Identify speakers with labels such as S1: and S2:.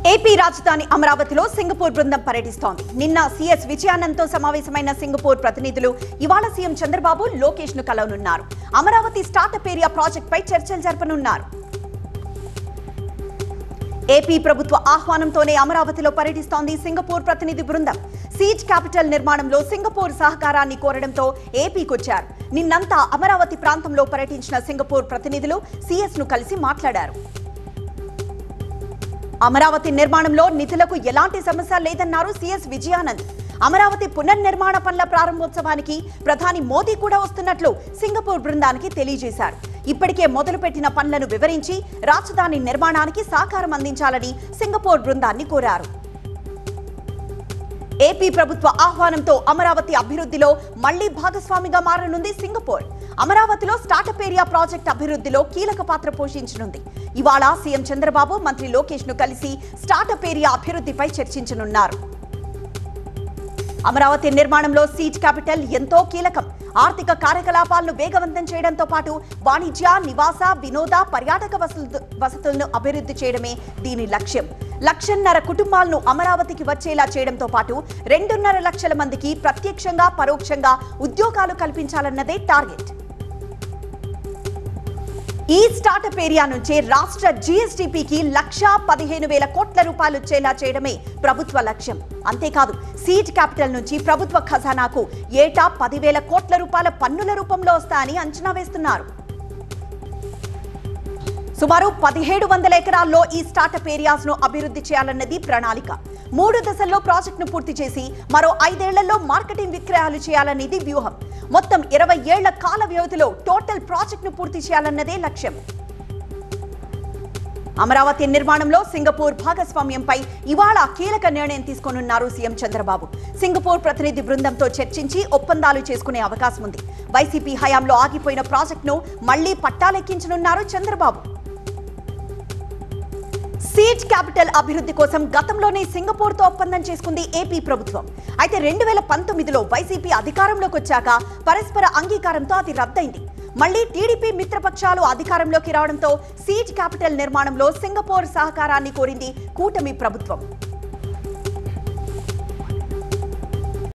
S1: AP రాజధాని అమరావతిలో Singapore బృందం పర్యటిస్తోంది. నిన్న సీఎస్ విజయానంద్తో సమావేశమైన సింగపూర్ ప్రతినిధులు ఇవాళ సీఎం చంద్రబాబు, లోకేష్ ను కలవనున్నారు. అమరావతి స్టార్టప్ ఏరియా ప్రాజెక్ట్ పై చర్చలు జరపనున్నారు. ఏపీ ప్రభుత్వ ఆహ్వానంతోనే అమరావతిలో పర్యటిస్తోంది సింగపూర్ ప్రతినిధి బృందం. సీజ్ క్యాపిటల్ నిర్మాణంలో సింగపూర్ సహకారాన్ని కోరడంతో ఏపీకొచ్చారు. నిన్నంతా అమరావతి ప్రాంతంలో పర్యటించిన సింగపూర్ ప్రతినిధులు సీఎస్ ను కలిసి మాట్లాడారు. అమరావతి నిర్మాణంలో నిధులకు ఎలాంటి సమస్య లేదన్నారు సీఎస్ విజయానంద్. అమరావతి పునర్నిర్మాణ పనుల ప్రారంభోత్సవానికి ప్రధాని మోదీ కూడా వస్తున్నట్లు సింగపూర్ బృందానికి తెలియజేశారు. ఇప్పటికే మొదలుపెట్టిన పనులను వివరించి రాజధాని నిర్మాణానికి సహకారం అందించాలని సింగపూర్ బృందాన్ని కోరారు. ఏపీ ప్రభుత్వ ఆహ్వానంతో అమరావతి అభివృద్ధిలో మళ్లీ భాగస్వామిగా మారనుంది సింగపూర్. అమరావతిలో స్టార్టప్ ఏరియా ప్రాజెక్ట్ అభివృద్ధిలో కీలక పాత్ర పోషించనుంది. ఇవాళ సీఎం చంద్రబాబు, మంత్రి లోకేష్ ను కలిసి స్టార్టప్ ఏరియా అభివృద్ధిపై చర్చించనున్నారు. అమరావతి నిర్మాణంలో సీజ్ క్యాపిటల్ ఎంతో కీలకం. ఆర్థిక కార్యకలాపాలను వేగవంతం చేయడంతో పాటు వాణిజ్య, నివాస, వినోద, పర్యాటక వసతులను అభివృద్ధి చేయడమే దీని లక్ష్యం. 1,500,000 కుటుంబాలను అమరావతికి వచ్చేలా చేయడంతో పాటు 2.5 లక్షల మందికి ప్రత్యక్షంగా, పరోక్షంగా ఉద్యోగాలు కల్పించాలన్నదే టార్గెట్. ఈ స్టార్టప్ ఏరియా నుంచే రాష్ట్ర జీఎస్డీపీకి 1,15,000 కోట్ల రూపాయలు వచ్చేలా చేయడమే ప్రభుత్వ లక్ష్యం. అంతేకాదు, సీడ్ క్యాపిటల్ నుంచి ప్రభుత్వ ఖజానాకు ఏటా 10,000 కోట్ల రూపాయల పన్నుల రూపంలో వస్తాయని అంచనా వేస్తున్నారు. సుమారు 1,700 ఎకరాల్లో ఈ స్టార్టప్ ఏరియాస్ ను అభివృద్ధి చేయాలన్నది ప్రణాళిక. 3 దశల్లో ప్రాజెక్టును పూర్తి చేసి మరో 5 ఏళ్లలో మార్కెటింగ్, విక్రయాలు చేయాలనేది వ్యూహం. మొత్తం 20 ఏళ్ల కాల వ్యవధిలో టోటల్ ప్రాజెక్టును పూర్తి చేయాలన్నదే లక్ష్యం. అమరావతి నిర్మాణంలో సింగపూర్ భాగస్వామ్యంపై ఇవాళ కీలక నిర్ణయం తీసుకోనున్నారు సీఎం చంద్రబాబు. సింగపూర్ ప్రతినిధి బృందంతో చర్చించి ఒప్పందాలు చేసుకునే అవకాశం ఉంది. వైసీపీ హయాంలో ఆగిపోయిన ప్రాజెక్టును మళ్లీ పట్టాలెక్కించనున్నారు చంద్రబాబు. సీజ్ క్యాపిటల్ అభివృద్ధి కోసం గతంలోనే సింగపూర్ తో ఒప్పందం చేసుకుంది ఏపీ ప్రభుత్వం. అయితే 2019లో వైసీపీ అధికారంలోకి వచ్చాక పరస్పర అంగీకారంతో అది రద్దయింది. మళ్లీ టీడీపీ మిత్రపక్షాలు అధికారంలోకి రావడంతో సీజ్ క్యాపిటల్ నిర్మాణంలో సింగపూర్ సహకారాన్ని కోరింది కూటమి ప్రభుత్వం.